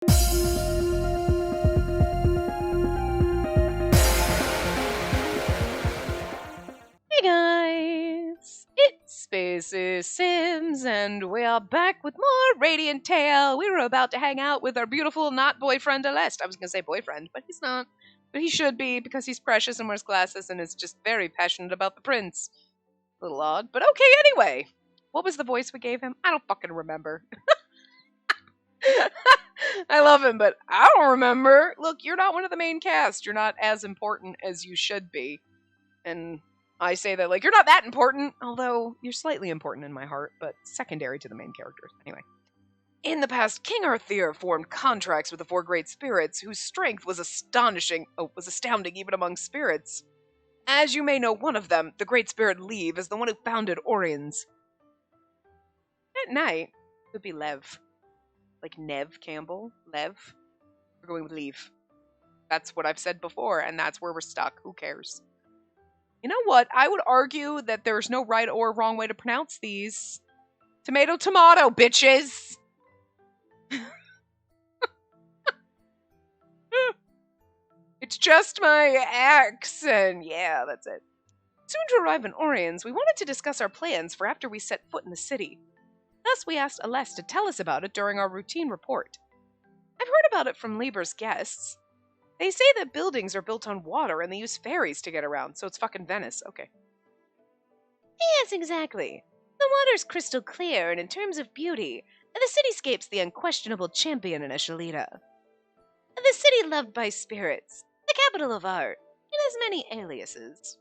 Hey guys, it's Spaces Sims, and we are back with more Radiant Tale. We were about to hang out with our beautiful not boyfriend Aleste. I was gonna say boyfriend, but he's not. But he should be, because he's precious and wears glasses and is just very passionate about the prince. A little odd, but okay anyway. What was the voice we gave him? I don't fucking remember. I love him, but I don't remember. Look, you're not one of the main cast. You're not as important as you should be. And I say that like, you're not that important, although you're slightly important in my heart, but secondary to the main characters. Anyway. In the past, King Arthur formed contracts with the four great spirits, whose strength was astounding even among spirits. As you may know, one of them, the great spirit Lev, is the one who founded Orians. At night, it would be Lev. Like Nev Campbell? Lev? We're going with Lev. That's what I've said before, and that's where we're stuck. Who cares? You know what? I would argue that there's no right or wrong way to pronounce these. Tomato, tomato, bitches! It's just my accent. Yeah, that's it. Soon to arrive in Orians, we wanted to discuss our plans for after we set foot in the city. Thus, we asked Aleste to tell us about it during our routine report. I've heard about it from Lieber's guests. They say that buildings are built on water and they use ferries to get around, so it's fucking Venice. Okay. Yes, exactly. The water's crystal clear, and in terms of beauty, the cityscape's the unquestionable champion in Eshalita. The city loved by spirits, the capital of art. It has many aliases.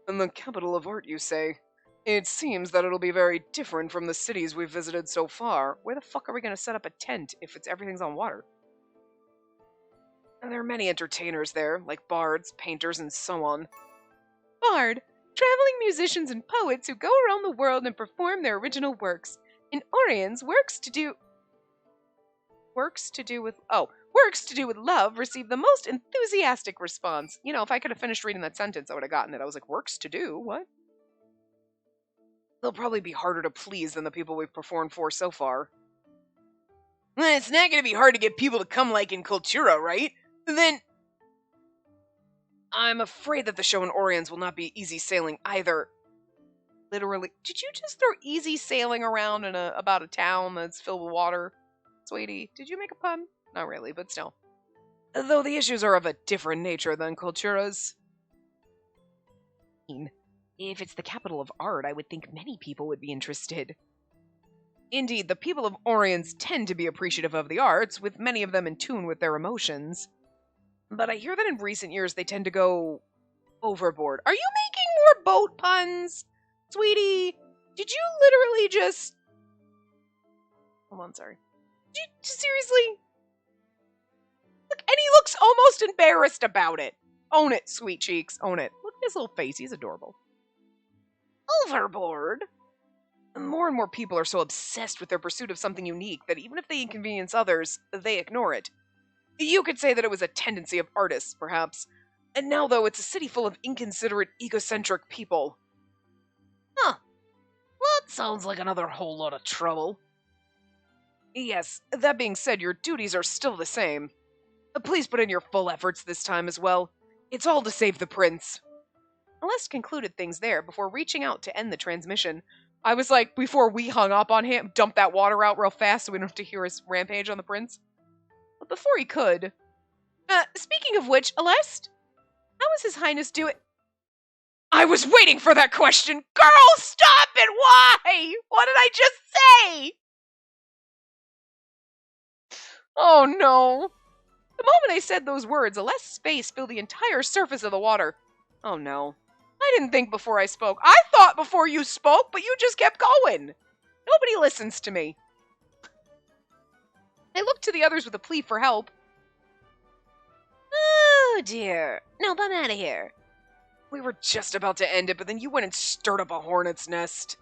And the capital of art, you say? It seems that it'll be very different from the cities we've visited so far. Where the fuck are we going to set up a tent if everything's on water? And there are many entertainers there, like bards, painters, and so on. Bard, traveling musicians and poets who go around the world and perform their original works. In Orians, works to do with love received the most enthusiastic response. You know, if I could have finished reading that sentence, I would have gotten it. I was like, works to do? What? They'll probably be harder to please than the people we've performed for so far. It's not going to be hard to get people to come like in Cultura, right? Then I'm afraid that the show in Orians will not be easy sailing either. Literally. Did you just throw easy sailing around in about a town that's filled with water? Sweetie, did you make a pun? Not really, but still. Though the issues are of a different nature than Cultura's. If it's the capital of art, I would think many people would be interested. Indeed, the people of Orians tend to be appreciative of the arts, with many of them in tune with their emotions. But I hear that in recent years they tend to go overboard. Are you making more boat puns? Sweetie, did you literally just... Hold on, sorry. Did you seriously? Look, and he looks almost embarrassed about it. Own it, sweet cheeks, own it. Look at his little face, he's adorable. Overboard? More and more people are so obsessed with their pursuit of something unique that even if they inconvenience others, they ignore it. You could say that it was a tendency of artists, perhaps. And now, though, it's a city full of inconsiderate, egocentric people. Huh. Well, that sounds like another whole lot of trouble. Yes, that being said, your duties are still the same. Please put in your full efforts this time as well. It's all to save the prince. Aleste concluded things there before reaching out to end the transmission. I was like, before we hung up on him, dump that water out real fast so we don't have to hear his rampage on the prince. But before he could... speaking of which, Aleste, how is His Highness doing? I was waiting for that question! Girl, stop it! Why? What did I just say? Oh no. The moment I said those words, Aleste's face filled the entire surface of the water. Oh no. I didn't think before I spoke. I thought before you spoke, but you just kept going. Nobody listens to me. I looked to the others with a plea for help. Oh dear. Nope, I'm out of here. We were just about to end it, but then you went and stirred up a hornet's nest.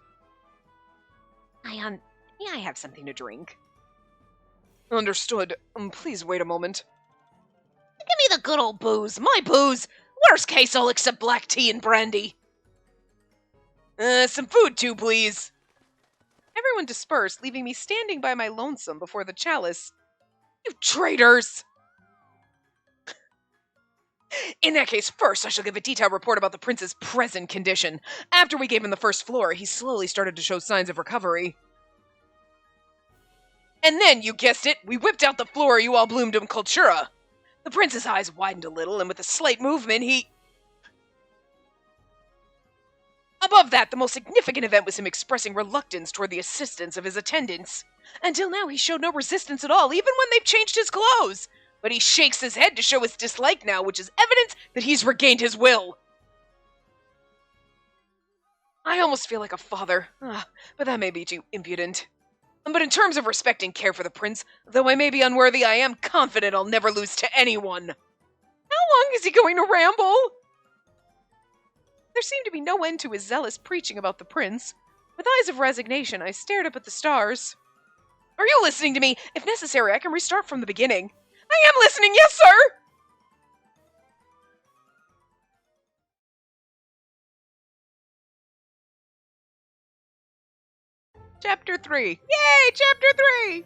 May I have something to drink? Understood. Please wait a moment. Give me the good old booze. My booze. Worst case, I'll accept black tea and brandy. Some food too, please. Everyone dispersed, leaving me standing by my lonesome before the chalice. You traitors! In that case, first I shall give a detailed report about the prince's present condition. After we gave him the first floor, he slowly started to show signs of recovery. And then, you guessed it, we whipped out the floor you all bloomed him Cultura. The prince's eyes widened a little, and with a slight movement, he... Above that, the most significant event was him expressing reluctance toward the assistance of his attendants. Until now, he showed no resistance at all, even when they've changed his clothes. But he shakes his head to show his dislike now, which is evidence that he's regained his will. I almost feel like a father, but that may be too impudent. But in terms of respect and care for the prince, though I may be unworthy, I am confident I'll never lose to anyone. How long is he going to ramble? There seemed to be no end to his zealous preaching about the prince. With eyes of resignation, I stared up at the stars. Are you listening to me? If necessary, I can restart from the beginning. I am listening, yes, sir! Chapter 3. Yay, Chapter 3!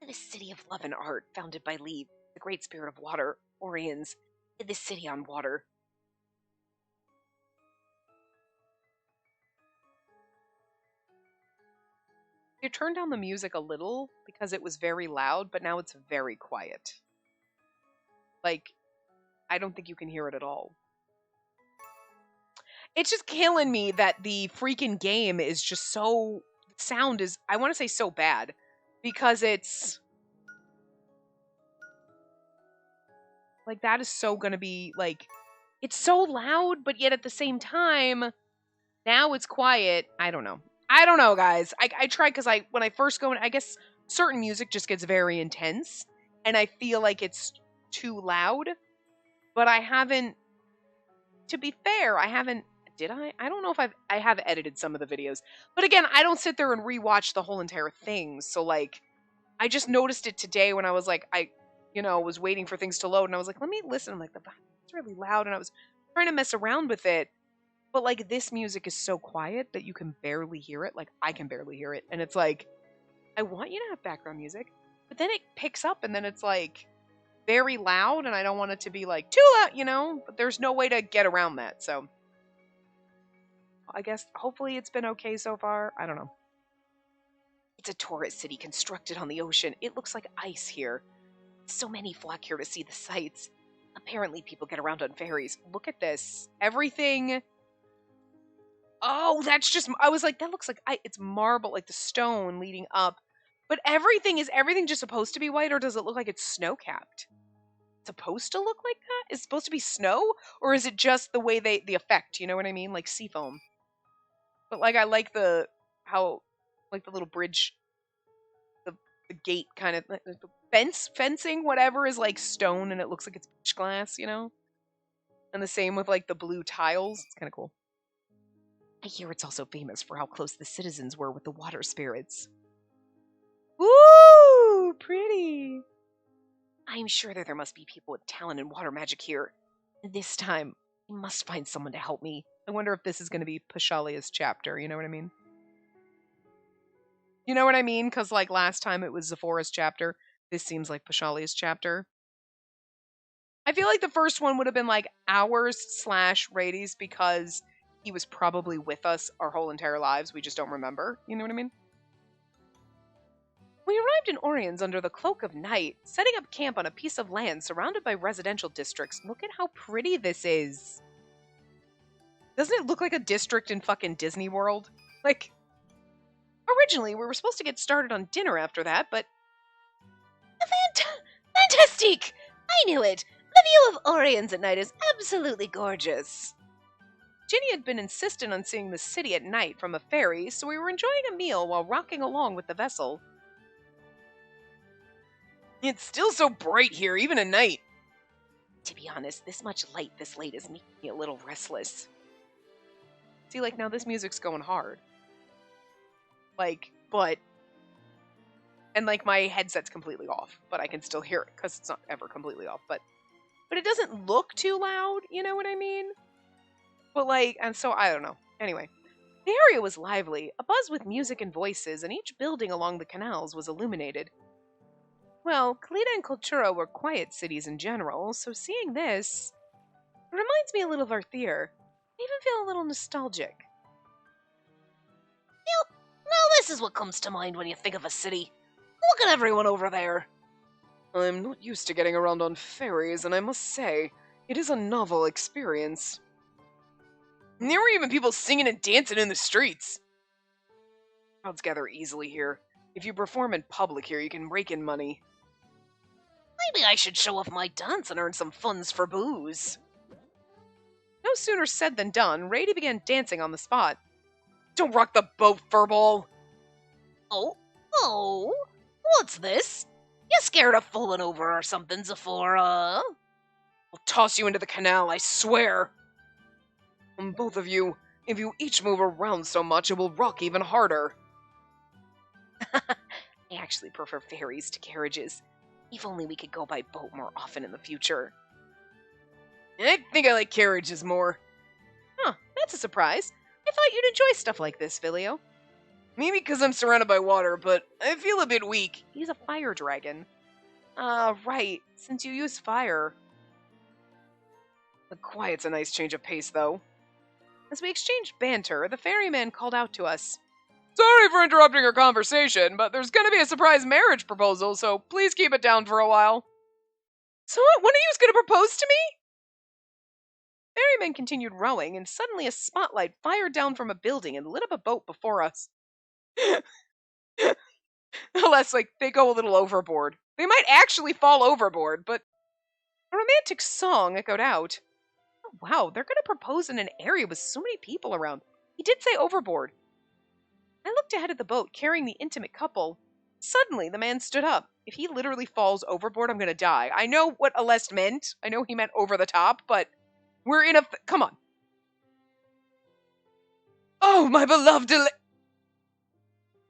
The city of love and art, founded by Lee, the great spirit of water, Orians, in the city on water. You turned down the music a little because it was very loud, but now it's very quiet. Like, I don't think you can hear it at all. It's just killing me that the freaking game is just so... Sound is, I want to say so bad. Because it's... Like, that is so gonna be, like... It's so loud, but yet at the same time... Now it's quiet. I don't know. I don't know, guys. I tried because when I first go in, I guess certain music just gets very intense. And I feel like it's too loud. But I haven't... To be fair, I haven't... Did I? I don't know if I have edited some of the videos. But again, I don't sit there and rewatch the whole entire thing. So, like, I just noticed it today when I was like, was waiting for things to load. And I was like, let me listen. I'm like, it's really loud. And I was trying to mess around with it. But, like, this music is so quiet that you can barely hear it. Like, I can barely hear it. And it's like, I want you to have background music. But then it picks up and then it's, like, very loud. And I don't want it to be, like, too loud, But there's no way to get around that. So, I guess, hopefully it's been okay so far. I don't know. It's a tourist city constructed on the ocean. It looks like ice here. So many flock here to see the sights. Apparently people get around on ferries. Look at this. Everything... Oh, that's just... I was like, that looks like... it's marble, like the stone leading up. But is everything just supposed to be white, or does it look like it's snow-capped? It's supposed to look like that? Is it supposed to be snow? Or is it just the way the effect, you know what I mean? Like seafoam. But, like, I like the little bridge, the gate kind of, the fencing, whatever, is, like, stone, and it looks like it's beach glass, And the same with, like, the blue tiles. It's kind of cool. I hear it's also famous for how close the citizens were with the water spirits. Ooh, pretty. I'm sure there must be people with talent in water magic here. This time, I must find someone to help me. I wonder if this is going to be Pashalia's chapter, you know what I mean? You know what I mean? Because, like, last time it was Zephora's chapter. This seems like Pashalia's chapter. I feel like the first one would have been, like, ours/Rady's because he was probably with us our whole entire lives. We just don't remember. You know what I mean? We arrived in Orians under the cloak of night, setting up camp on a piece of land surrounded by residential districts. Look at how pretty this is. Doesn't it look like a district in fucking Disney World? Like, originally, we were supposed to get started on dinner after that, but... Fantastic! I knew it! The view of Orians at night is absolutely gorgeous. Ginny had been insistent on seeing the city at night from a ferry, so we were enjoying a meal while rocking along with the vessel. It's still so bright here, even at night. To be honest, this much light this late is making me a little restless. See, like, now this music's going hard. Like, but And, like, my headset's completely off, but I can still hear it, because it's not ever completely off, but it doesn't look too loud, you know what I mean? But, like, and so, I don't know. Anyway, the area was lively, abuzz with music and voices, and each building along the canals was illuminated. Well, Kalita and Kultura were quiet cities in general, so seeing this reminds me a little of Arthir. I even feel a little nostalgic. Yep, now this is what comes to mind when you think of a city. Look at everyone over there. I'm not used to getting around on ferries, and I must say, it is a novel experience. And there were even people singing and dancing in the streets. Crowds gather easily here. If you perform in public here, you can rake in money. Maybe I should show off my dance and earn some funds for booze. No sooner said than done, Rady began dancing on the spot. Don't rock the boat, furball! Oh, what's this? You scared of falling over or something, Zephora? I'll toss you into the canal, I swear! And both of you, if you each move around so much, it will rock even harder. I actually prefer ferries to carriages. If only we could go by boat more often in the future. I think I like carriages more. Huh, that's a surprise. I thought you'd enjoy stuff like this, Filio. Maybe because I'm surrounded by water, but I feel a bit weak. He's a fire dragon. Right, since you use fire. The quiet's a nice change of pace, though. As we exchanged banter, the ferryman called out to us. Sorry for interrupting your conversation, but there's gonna be a surprise marriage proposal, so please keep it down for a while. So what, one of you's gonna propose to me? Ferryman continued rowing, and suddenly a spotlight fired down from a building and lit up a boat before us. Unless, like, they go a little overboard. They might actually fall overboard, but a romantic song echoed out. Oh, wow, they're gonna propose in an area with so many people around. He did say overboard. I looked ahead at the boat, carrying the intimate couple. Suddenly, the man stood up. If he literally falls overboard, I'm gonna die. I know what Aleste meant. I know he meant over the top, but we're in a... Come on. Oh, my beloved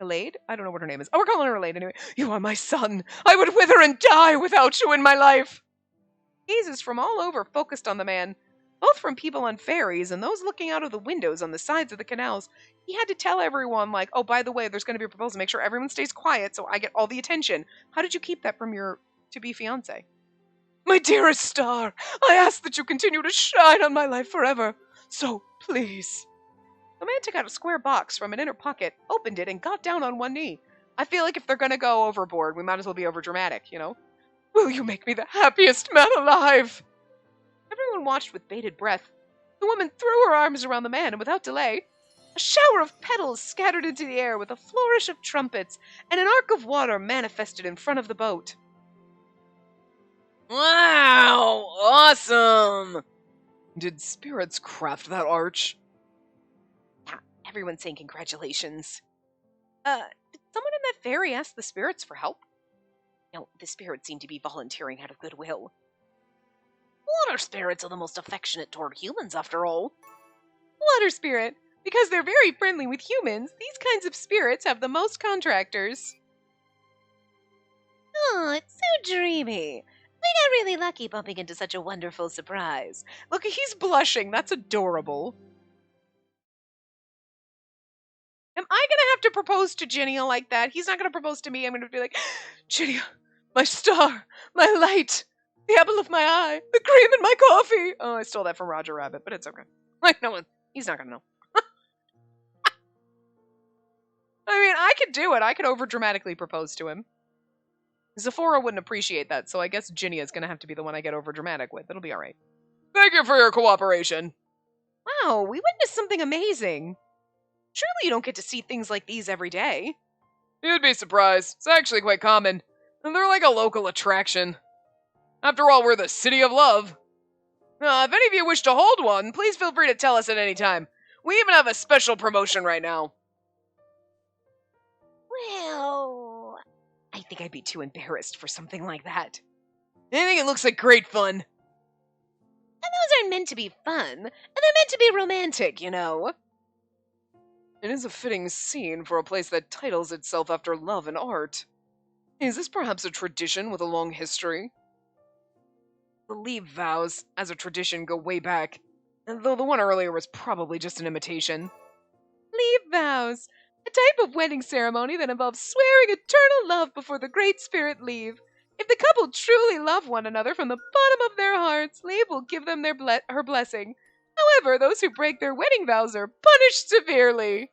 Adelaide? I don't know what her name is. Oh, we're calling her Adelaide anyway. You are my son. I would wither and die without you in my life. Gazes from all over focused on the man, both from people on ferries and those looking out of the windows on the sides of the canals. He had to tell everyone, like, oh, by the way, there's going to be a proposal. Make sure everyone stays quiet so I get all the attention. How did you keep that from your to-be fiancé? My dearest star, I ask that you continue to shine on my life forever. So, please. The man took out a square box from an inner pocket, opened it, and got down on one knee. I feel like if they're going to go overboard, we might as well be overdramatic, you know? Will you make me the happiest man alive? Everyone watched with bated breath. The woman threw her arms around the man, and without delay, a shower of petals scattered into the air with a flourish of trumpets, and an arc of water manifested in front of the boat. Wow! Awesome! Did spirits craft that arch? Yeah, everyone's saying congratulations. Did someone in that ferry ask the spirits for help? No, the spirits seem to be volunteering out of goodwill. Water spirits are the most affectionate toward humans, after all. Water spirit! Because they're very friendly with humans, these kinds of spirits have the most contractors. Oh, it's so dreamy. We got really lucky bumping into such a wonderful surprise. Look, he's blushing. That's adorable. Am I going to have to propose to Ginia like that? He's not going to propose to me. I'm going to be like, Ginia, my star, my light, the apple of my eye, the cream in my coffee. Oh, I stole that from Roger Rabbit, but it's okay. Like, no one, he's not going to know. I mean, I could do it. I could over-dramatically propose to him. Zephora wouldn't appreciate that, so I guess Ginia is going to have to be the one I get over-dramatic with. It'll be all right. Thank you for your cooperation. Wow, we witnessed something amazing. Surely you don't get to see things like these every day. You'd be surprised. It's actually quite common. And they're like a local attraction. After all, we're the city of love. If any of you wish to hold one, please feel free to tell us at any time. We even have a special promotion right now. Well, I think I'd be too embarrassed for something like that. I think it looks like great fun. And those aren't meant to be fun. And they're meant to be romantic, you know. It is a fitting scene for a place that titles itself after love and art. Is this perhaps a tradition with a long history? The leave vows, as a tradition, go way back, though the one earlier was probably just an imitation. Leave vows, a type of wedding ceremony that involves swearing eternal love before the Great Spirit leave. If the couple truly love one another from the bottom of their hearts, Leave will give them her blessing. However, those who break their wedding vows are punished severely.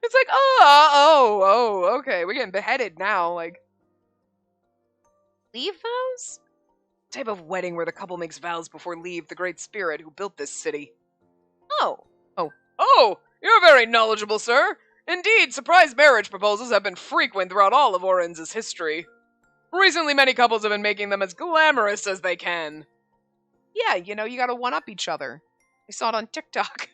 It's like, okay, we're getting beheaded now. Like, leave vows? Type of wedding where the couple makes vows before Leave, the Great Spirit who built this city. Oh, you're very knowledgeable, sir. Indeed, surprise marriage proposals have been frequent throughout all of Orians' history. Recently, many couples have been making them as glamorous as they can. Yeah, you gotta one-up each other. I saw it on TikTok.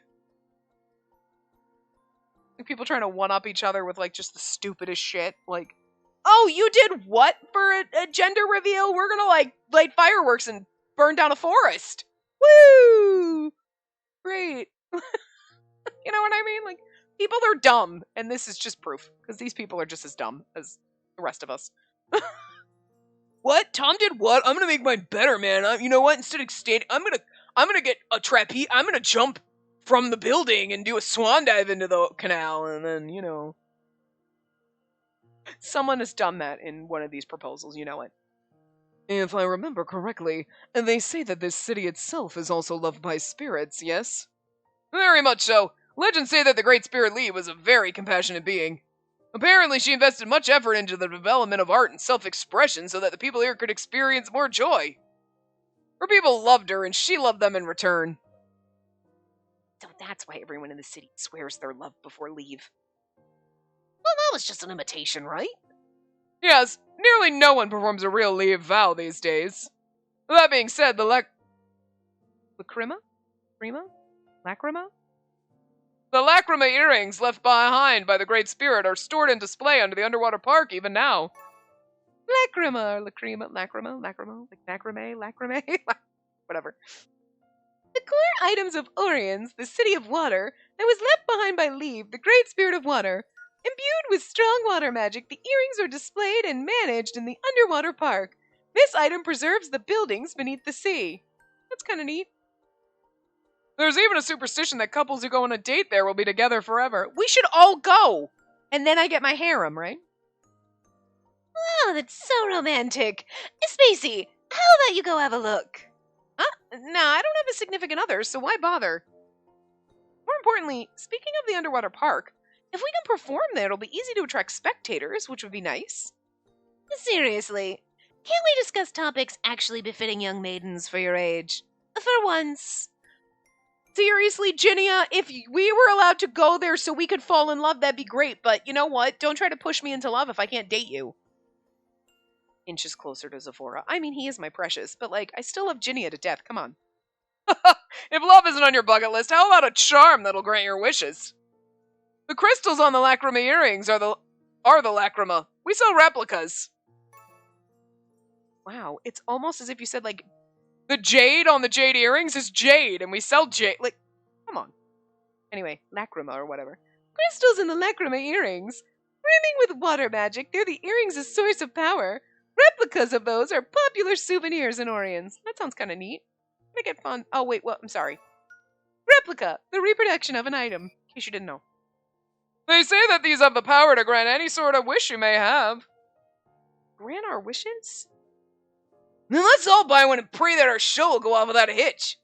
People trying to one-up each other with, like, just the stupidest shit. Like, oh, you did what for a gender reveal? We're gonna, like, light fireworks and burn down a forest. Woo! Great. You know what I mean? Like, people are dumb, and this is just proof, because these people are just as dumb as the rest of us. What? Tom did what? I'm gonna make mine better, man. You know what? Instead of standing, I'm gonna get a trapeze. I'm gonna jump from the building and do a swan dive into the canal, and then, someone has done that in one of these proposals, you know it. If I remember correctly, they say that this city itself is also loved by spirits, yes? Very much so. Legends say that the Great Spirit Lee was a very compassionate being. Apparently, she invested much effort into the development of art and self-expression so that the people here could experience more joy. Her people loved her, and she loved them in return. So that's why everyone in the city swears their love before Leave. Well, that was just an imitation, right? Yes, nearly no one performs a real Leave vow these days. That being said, the Lacrima? Lacrima? The Lacrima earrings left behind by the Great Spirit are stored in display under the underwater park even now. Lacrima, or lacrima, like macrame, whatever. The core items of Orians, the City of Water, that was left behind by Leave, the Great Spirit of Water. Imbued with strong water magic, the earrings are displayed and managed in the underwater park. This item preserves the buildings beneath the sea. That's kind of neat. There's even a superstition that couples who go on a date there will be together forever. We should all go! And then I get my harem, right? Wow, that's so romantic. Spacey, how about you go have a look? Nah, I don't have a significant other, so why bother? More importantly, speaking of the underwater park, if we can perform there, it'll be easy to attract spectators, which would be nice. Seriously, can't we discuss topics actually befitting young maidens for your age? For once. Seriously, Ginia, if we were allowed to go there so we could fall in love, that'd be great, but you know what? Don't try to push me into love if I can't date you. Inches closer to Zephora. I mean, he is my precious, but, like, I still love Ginia to death. Come on. If love isn't on your bucket list, how about a charm that'll grant your wishes? The crystals on the Lacrima earrings are the Lacrima. We sell replicas. Wow, it's almost as if you said, like, the jade on the jade earrings is jade, and we sell jade. Like, come on. Anyway, Lacrima or whatever. Crystals in the Lacrima earrings. Brimming with water magic, they're the earrings' a source of power. Replicas of those are popular souvenirs in Orians. That sounds kind of neat. Make it fun. Oh, wait, I'm sorry. Replica, the reproduction of an item, in case you didn't know. They say that these have the power to grant any sort of wish you may have. Grant our wishes? Then let's all buy one and pray that our show will go off without a hitch.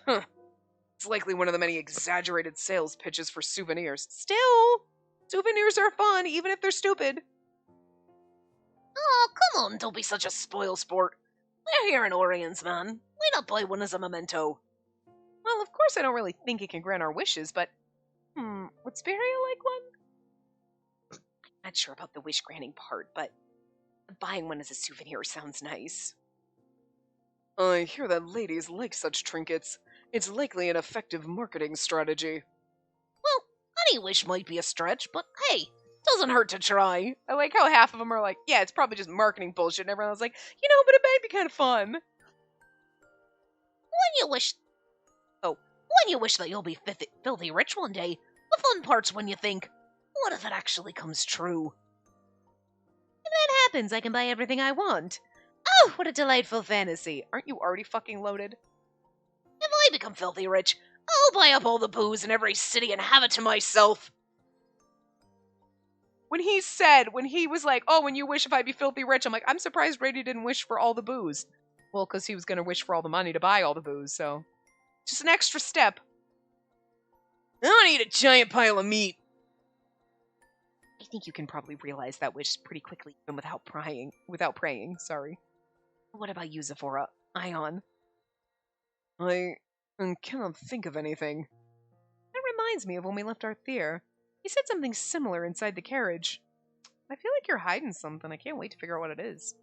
It's likely one of the many exaggerated sales pitches for souvenirs. Still, souvenirs are fun, even if they're stupid. Oh, come on, don't be such a spoil sport. We're here in Orians, man. Why not buy one as a memento? Well, of course I don't really think it can grant our wishes, but... would Speria like one? I'm not sure about the wish-granting part, but... buying one as a souvenir sounds nice. I hear that ladies like such trinkets. It's likely an effective marketing strategy. Well, any wish might be a stretch, but hey, doesn't hurt to try. I like how half of them are like, yeah, it's probably just marketing bullshit, and everyone's like, but it might be kind of fun. When you wish that you'll be filthy rich one day, the fun part's when you think, What if it actually comes true? If that happens, I can buy everything I want. Oh, what a delightful fantasy. Aren't you already fucking loaded? If I become filthy rich, I'll buy up all the booze in every city and have it to myself. When he was like, oh, when you wish if I be filthy rich, I'm like, I'm surprised Brady didn't wish for all the booze. Well, because he was going to wish for all the money to buy all the booze, so. Just an extra step. I don't eat a giant pile of meat. I think you can probably realize that wish pretty quickly, even without praying, sorry. What about you, Zephora? Ion? I cannot think of anything. That reminds me of when we left Arthur. He said something similar inside the carriage. I feel like you're hiding something. I can't wait to figure out what it is.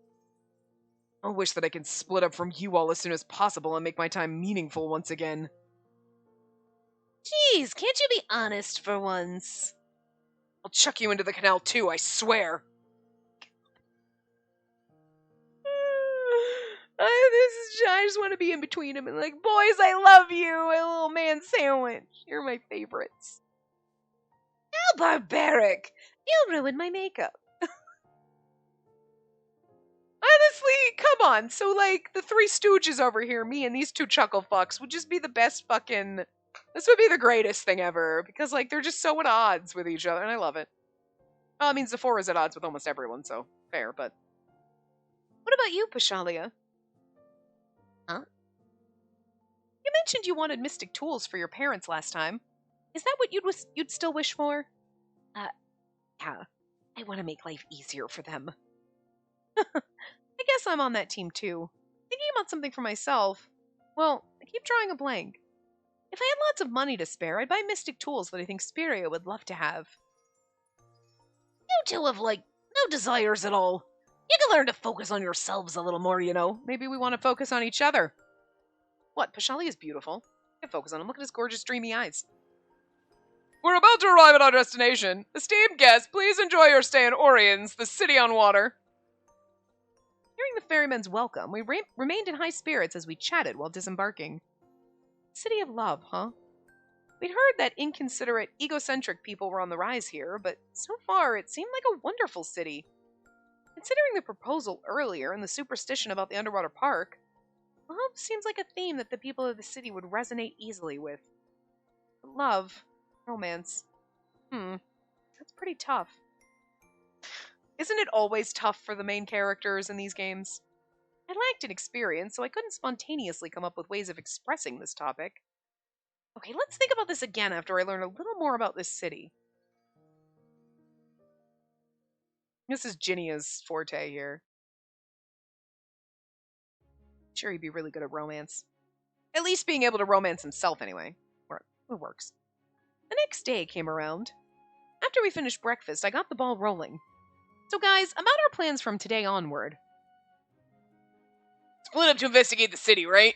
I wish that I could split up from you all as soon as possible and make my time meaningful once again. Jeez, can't you be honest for once? I'll chuck you into the canal too, I swear. I just want to be in between him and like, boys, I love you, a little man sandwich. You're my favorites. How barbaric! You'll ruin my makeup. Honestly, come on. So, like, the Three Stooges over here, me and these two chuckle fucks, would just be the best fucking... This would be the greatest thing ever, because, like, they're just so at odds with each other, and I love it. Well, I mean, Zephora's at odds with almost everyone, so fair, but... What about you, Pashalia? Huh? You mentioned you wanted mystic tools for your parents last time. Is that what you'd still wish for? Yeah. I want to make life easier for them. I guess I'm on that team too. Thinking about something for myself. Well, I keep drawing a blank. If I had lots of money to spare, I'd buy mystic tools that I think Spiria would love to have. You two have, like, no desires at all. You can learn to focus on yourselves a little more, you know. Maybe we want to focus on each other. What? Pashali is beautiful. I can focus on him. Look at his gorgeous, dreamy eyes. We're about to arrive at our destination. Esteemed guests, please enjoy your stay in Orians, the city on water. Hearing the ferryman's welcome, we remained in high spirits as we chatted while disembarking. City of love, huh? We'd heard that inconsiderate, egocentric people were on the rise here, but so far it seemed like a wonderful city. Considering the proposal earlier and the superstition about the underwater park, love seems like a theme that the people of the city would resonate easily with. Love, romance. That's pretty tough. Isn't it always tough for the main characters in these games? I lacked an experience, so I couldn't spontaneously come up with ways of expressing this topic. Okay, let's think about this again after I learn a little more about this city. This is Ginnia's forte here. Sure, he'd be really good at romance. At least being able to romance himself, anyway. Or it works. The next day came around. After we finished breakfast, I got the ball rolling. So guys, about our plans from today onward. Split up to investigate the city, right?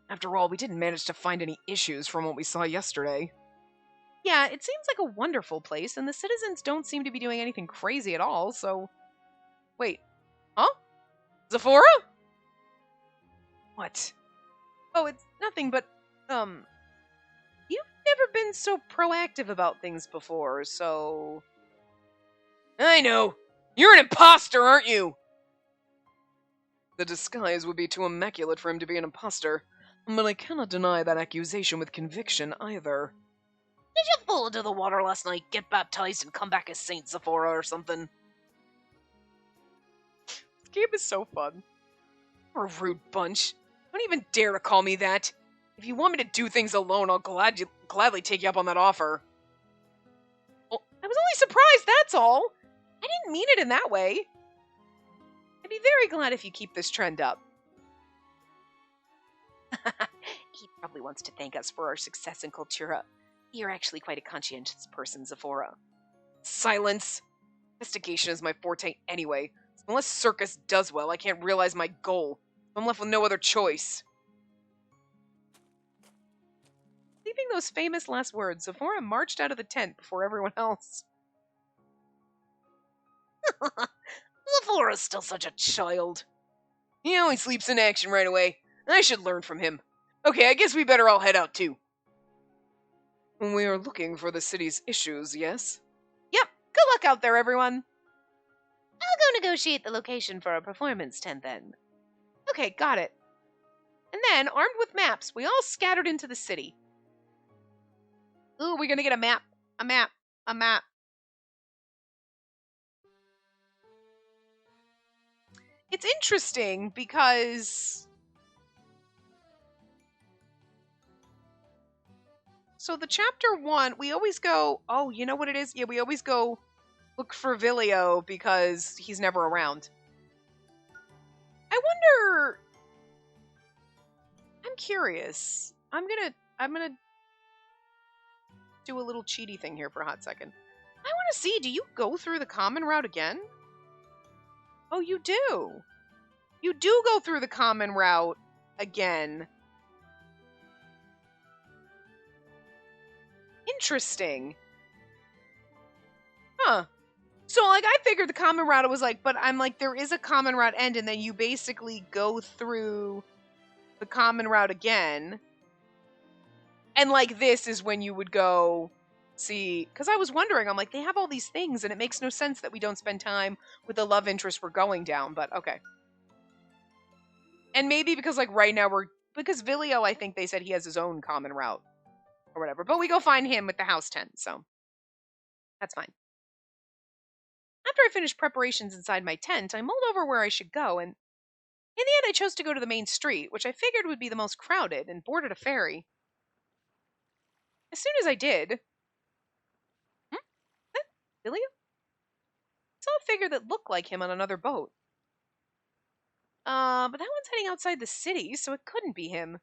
After all, we didn't manage to find any issues from what we saw yesterday. Yeah, it seems like a wonderful place, and the citizens don't seem to be doing anything crazy at all, so... Wait. Huh? Zephora? What? Oh, it's nothing but, You've never been so proactive about things before, so... I know. You're an imposter, aren't you? The disguise would be too immaculate for him to be an imposter, but I cannot deny that accusation with conviction either. Did you fall into the water last night, get baptized, and come back as Saint Zephora or something? This game is so fun. You're a rude bunch. Don't even dare to call me that. If you want me to do things alone, I'll gladly take you up on that offer. Well, I was only surprised, that's all. I didn't mean it in that way. I'd be very glad if you keep this trend up. He probably wants to thank us for our success in Cultura. You're actually quite a conscientious person, Zephora. Silence! Investigation is my forte anyway. So unless Circus does well, I can't realize my goal. I'm left with no other choice. Leaving those famous last words, Zephora marched out of the tent before everyone else. Zephora's still such a child. He always sleeps in action right away. I should learn from him. Okay, I guess we better all head out too. We are looking for the city's issues, yes? Good luck out there, everyone. I'll go negotiate the location for a performance tent then. Okay, got it. And then, armed with maps, we all scattered into the city. Ooh, we're gonna get a map. A map. A map. It's interesting because... So the chapter 1, we always go... Oh, you know what it is? Yeah, we always go look for Vilio because he's never around. I wonder... I'm curious. I'm gonna do a little cheaty thing here for a hot second. I want to see, do you go through the common route again? Oh, you do. You do go through the common route again. Interesting. Huh. So, like, I figured the common route was like, but I'm like, there is a common route end, and then you basically go through the common route again. And, like, this is when you would go see, because I was wondering, I'm like, they have all these things, and it makes no sense that we don't spend time with the love interest we're going down, but okay. And maybe because, like, right now because Vilio, I think they said he has his own common route, or whatever, but we go find him with the house tent, so that's fine. After I finished preparations inside my tent, I mulled over where I should go, and in the end I chose to go to the main street, which I figured would be the most crowded, and boarded a ferry. As soon as I did... Is that Vilio? I saw a figure that looked like him on another boat. But that one's heading outside the city, so it couldn't be him.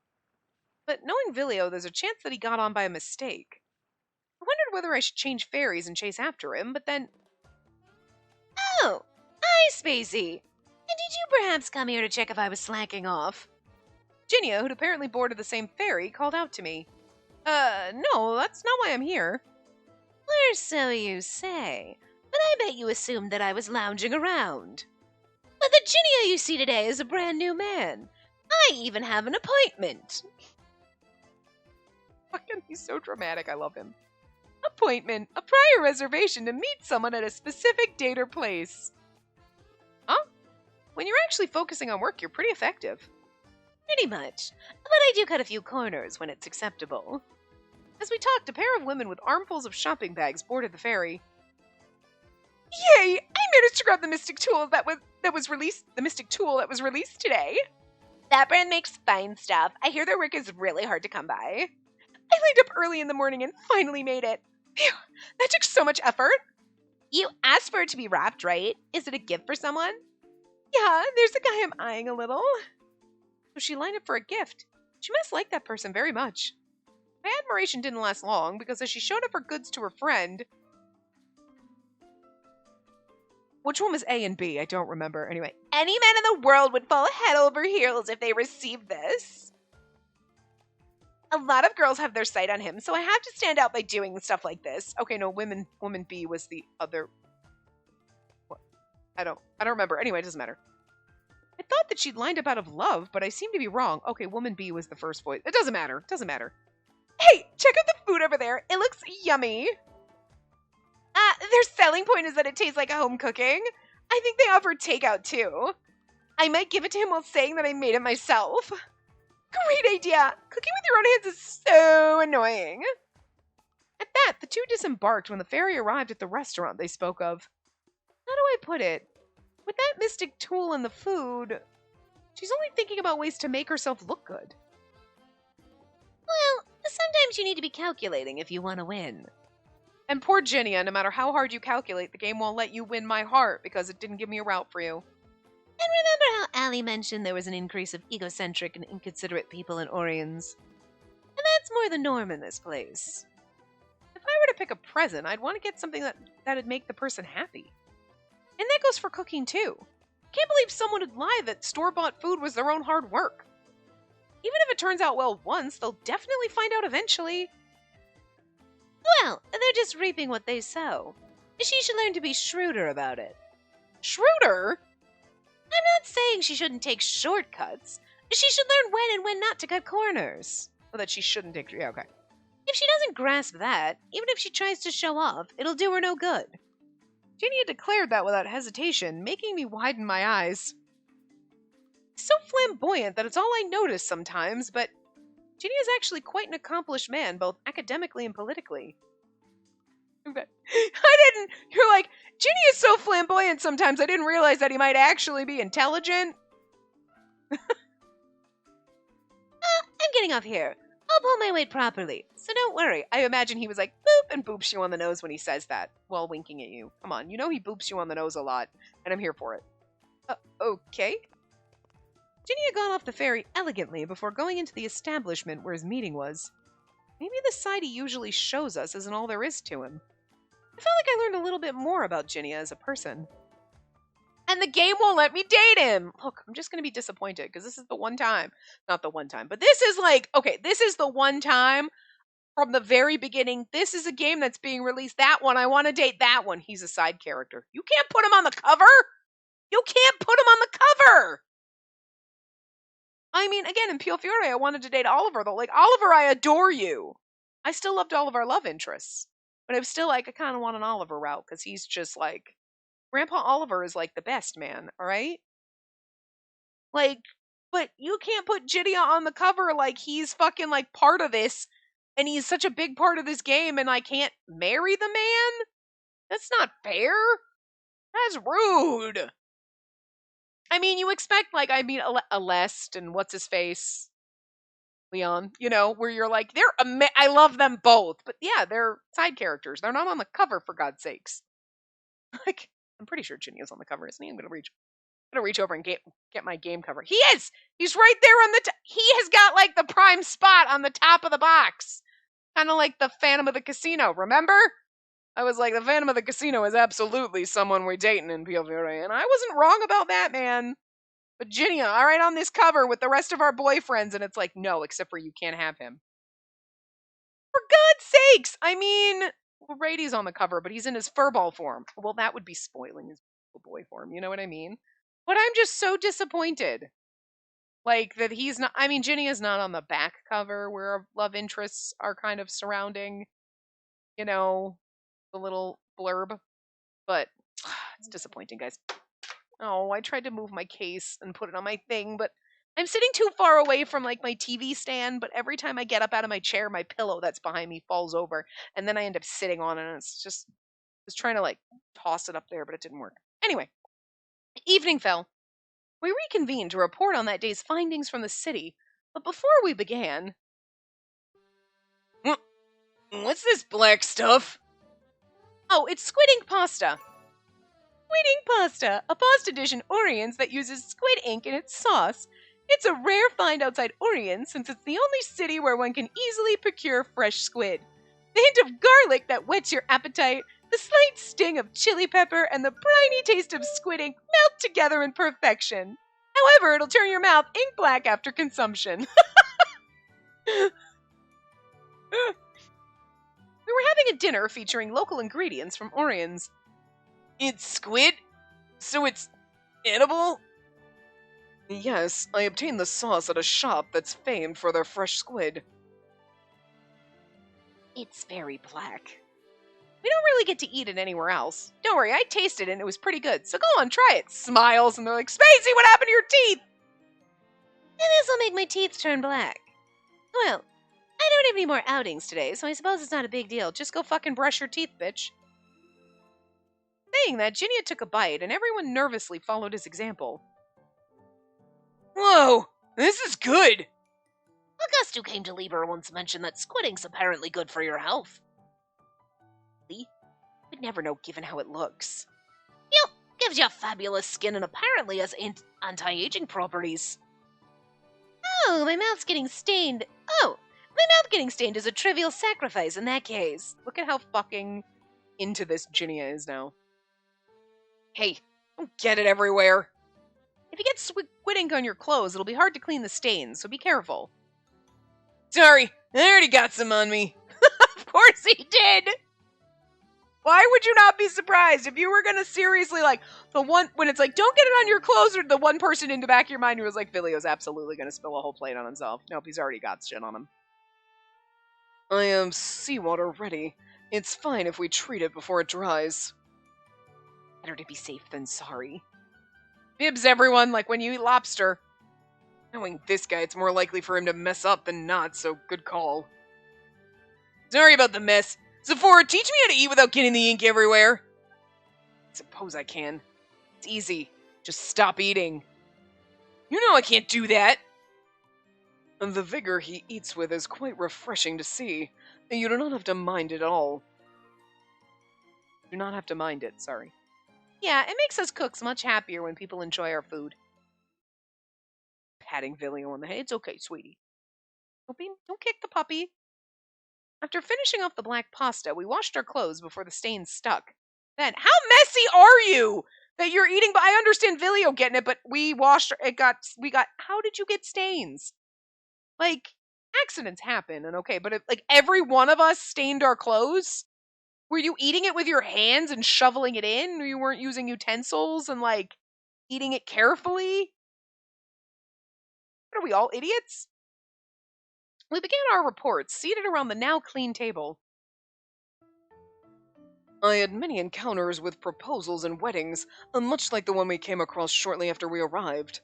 But knowing Vilio, there's a chance that he got on by a mistake. I wondered whether I should change ferries and chase after him, but then... Oh, hi, Spacey. And did you perhaps come here to check if I was slacking off? Ginia, who'd apparently boarded the same ferry, called out to me. No, that's not why I'm here. Or so you say. But I bet you assumed that I was lounging around. But the Ginia you see today is a brand new man. I even have an appointment. Fucking, he's so dramatic. I love him. Appointment. A prior reservation to meet someone at a specific date or place. Huh? When you're actually focusing on work, you're pretty effective. Pretty much. But I do cut a few corners when it's acceptable. As we talked, a pair of women with armfuls of shopping bags boarded the ferry. Yay! I managed to grab the mystic tool that was released. The mystic tool that was released today. That brand makes fine stuff. I hear their work is really hard to come by. I lined up early in the morning and finally made it. Phew, that took so much effort. You asked for it to be wrapped, right? Is it a gift for someone? Yeah, there's a guy I'm eyeing a little. So she lined up for a gift. She must like that person very much. My admiration didn't last long because as she showed up her goods to her friend... Which one was A and B? I don't remember. Anyway, any man in the world would fall head over heels if they received this. A lot of girls have their sight on him, so I have to stand out by doing stuff like this. Okay, no, woman B was the other... What? I don't remember. Anyway, it doesn't matter. I thought that she'd lined up out of love, but I seem to be wrong. Okay, woman B was the first voice. It doesn't matter. It doesn't matter. Hey, check out the food over there. It looks yummy. Their selling point is that it tastes like home cooking. I think they offer takeout too. I might give it to him while saying that I made it myself. Great idea. Cooking with your own hands is so annoying. At that, the two disembarked when the ferry arrived at the restaurant they spoke of. How do I put it? With that mystic tool and the food, she's only thinking about ways to make herself look good. Well, sometimes you need to be calculating if you want to win. And poor Ginia, no matter how hard you calculate, the game won't let you win my heart because it didn't give me a route for you. And remember how Allie mentioned there was an increase of egocentric and inconsiderate people in Orians? And that's more the norm in this place. If I were to pick a present, I'd want to get something that'd make the person happy. And that goes for cooking too. Can't believe someone would lie that store-bought food was their own hard work. Even if it turns out well once, they'll definitely find out eventually. Well, they're just reaping what they sow. She should learn to be shrewder about it. Shrewder? I'm not saying she shouldn't take shortcuts. She should learn when and when not to cut corners. Well, that she shouldn't take... Yeah, okay. If she doesn't grasp that, even if she tries to show off, it'll do her no good. Ginia declared that without hesitation, making me widen my eyes. He's so flamboyant that it's all I notice sometimes, but Ginia is actually quite an accomplished man, both academically and politically. You're like, Ginia is so flamboyant sometimes, I didn't realize that he might actually be intelligent. I'm getting off here. I'll pull my weight properly, so don't worry. I imagine he was like, boop, and boops you on the nose when he says that, while winking at you. Come on, you know he boops you on the nose a lot, and I'm here for it. Okay. Ginia got off the ferry elegantly before going into the establishment where his meeting was. Maybe the side he usually shows us isn't all there is to him. I felt like I learned a little bit more about Ginia as a person. And the game won't let me date him! Look, I'm just going to be disappointed, because this is the one time. Not the one time, but this is like, okay, this is the one time from the very beginning. This is a game that's being released. That one, I want to date that one. He's a side character. You can't put him on the cover! You can't put him on the cover! I mean, again, in Pio Fiore, I wanted to date Oliver, though. Like, Oliver, I adore you. I still loved all of our love interests. But I was still like, I kind of want an Oliver route, because he's just like, Grandpa Oliver is like the best man, alright? Like, but you can't put Ginia on the cover like he's fucking like part of this, and he's such a big part of this game, and I can't marry the man? That's not fair. That's rude. I mean, you expect, like, I mean, Aleste and what's his face? Leon, you know, where you're like, I love them both, but yeah, they're side characters. They're not on the cover, for God's sakes. Like, I'm pretty sure Ginia's on the cover, isn't he? I'm gonna reach over and get my game cover. He is! He's right there on the he has got, like, the prime spot on the top of the box. Kind of like the Phantom of the Casino, remember? I was like, the Phantom of the Casino is absolutely someone we're dating in Pio Fiore, and I wasn't wrong about that, man. But Ginia, all right, on this cover with the rest of our boyfriends, and it's like, no, except for you can't have him. For God's sakes! I mean, well, Rady's on the cover, but he's in his furball form. Well, that would be spoiling his boy form, you know what I mean? But I'm just so disappointed. Like, that he's not, I mean, Ginia's not on the back cover where our love interests are kind of surrounding, you know, the little blurb. But it's disappointing, guys. Oh, I tried to move my case and put it on my thing, but I'm sitting too far away from, like, my TV stand, but every time I get up out of my chair, my pillow that's behind me falls over, and then I end up sitting on it, and it's just, I was trying to, like, toss it up there, but it didn't work. Anyway, evening fell. We reconvened to report on that day's findings from the city, but before we began... What's this black stuff? Oh, it's squid ink pasta. Squid ink pasta, a pasta dish in Orians that uses squid ink in its sauce. It's a rare find outside Orians since it's the only city where one can easily procure fresh squid. The hint of garlic that whets your appetite, the slight sting of chili pepper, and the briny taste of squid ink melt together in perfection. However, it'll turn your mouth ink black after consumption. We were having a dinner featuring local ingredients from Orians. It's squid? So it's edible? Yes, I obtained the sauce at a shop that's famed for their fresh squid. It's very black. We don't really get to eat it anywhere else. Don't worry, I tasted it and it was pretty good, so go on, try it. Smiles, and they're like, Spacey, what happened to your teeth? And this'll make my teeth turn black. Well, I don't have any more outings today, so I suppose it's not a big deal. Just go fucking brush your teeth, bitch. Saying that, Ginia took a bite, and everyone nervously followed his example. Whoa, this is good! Auguste, who came to Lieber, once mentioned that squid ink's apparently good for your health. We'd never know given how it looks. Yup, gives you fabulous skin and apparently has anti-aging properties. Oh, my mouth's getting stained. Oh, my mouth getting stained is a trivial sacrifice in that case. Look at how fucking into this Ginia is now. Hey, don't get it everywhere. If you get squid ink on your clothes, it'll be hard to clean the stains, so be careful. Sorry, I already got some on me. Of course he did! Why would you not be surprised if you were gonna seriously, like, the one, when it's like, don't get it on your clothes, or the one person in the back of your mind who was like, Vilio's absolutely gonna spill a whole plate on himself. Nope, he's already got shit on him. I am seawater ready. It's fine if we treat it before it dries. Better to be safe than sorry. Bibs, everyone, like when you eat lobster. Knowing this guy, it's more likely for him to mess up than not, so good call. Sorry about the mess. Sephora, teach me how to eat without getting the ink everywhere. Suppose I can. It's easy. Just stop eating. You know I can't do that. And the vigor he eats with is quite refreshing to see. You do not have to mind it at all. Do not have to mind it, sorry. Yeah, it makes us cooks much happier when people enjoy our food. Patting Vilio on the head. It's okay, sweetie. Don't kick the puppy. After finishing off the black pasta, we washed our clothes before the stains stuck. Then, how messy are you that you're eating? But I understand Vilio getting it, but we washed it. How did you get stains? Like, accidents happen, and okay, but if, like, every one of us stained our clothes? Were you eating it with your hands and shoveling it in? Or you weren't using utensils and, like, eating it carefully? What are we, all idiots? We began our reports, seated around the now clean table. I had many encounters with proposals and weddings, much like the one we came across shortly after we arrived.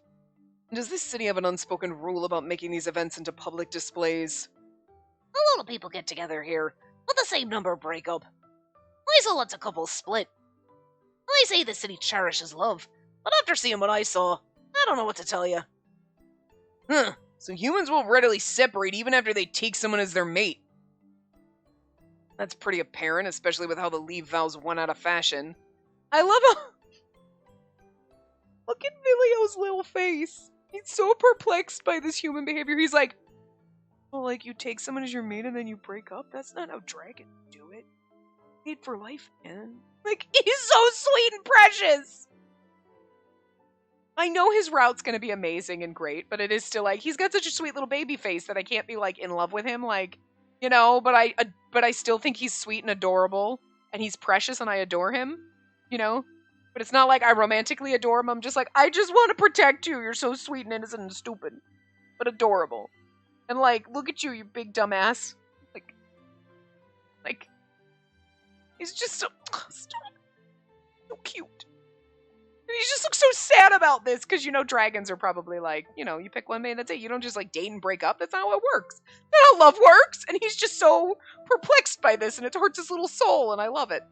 Does this city have an unspoken rule about making these events into public displays? A lot of people get together here, but the same number break up. I saw lots of couples split. I say the city cherishes love, but after seeing what I saw, I don't know what to tell you. Huh, so humans will readily separate even after they take someone as their mate. That's pretty apparent, especially with how the leave vows went out of fashion. I love how... Look at Vilio's little face. He's so perplexed by this human behavior. He's like, well, like, you take someone as your mate and then you break up? That's not how dragons do it. Mate for life, man. Like, he's so sweet and precious! I know his route's gonna be amazing and great, but it is still like, he's got such a sweet little baby face that I can't be, like, in love with him, like, you know, but I still think he's sweet and adorable, and he's precious and I adore him, you know? But it's not like I romantically adore him, I'm just like, I just want to protect you, you're so sweet and innocent and stupid, but adorable. And like, look at you, you big dumbass. Like, he's just so cute. And he just looks so sad about this, because, you know, dragons are probably like, you know, you pick one man, that's it. You don't just, like, date and break up. That's not how it works. That's not how love works. And he's just so perplexed by this, and it hurts his little soul, and I love it.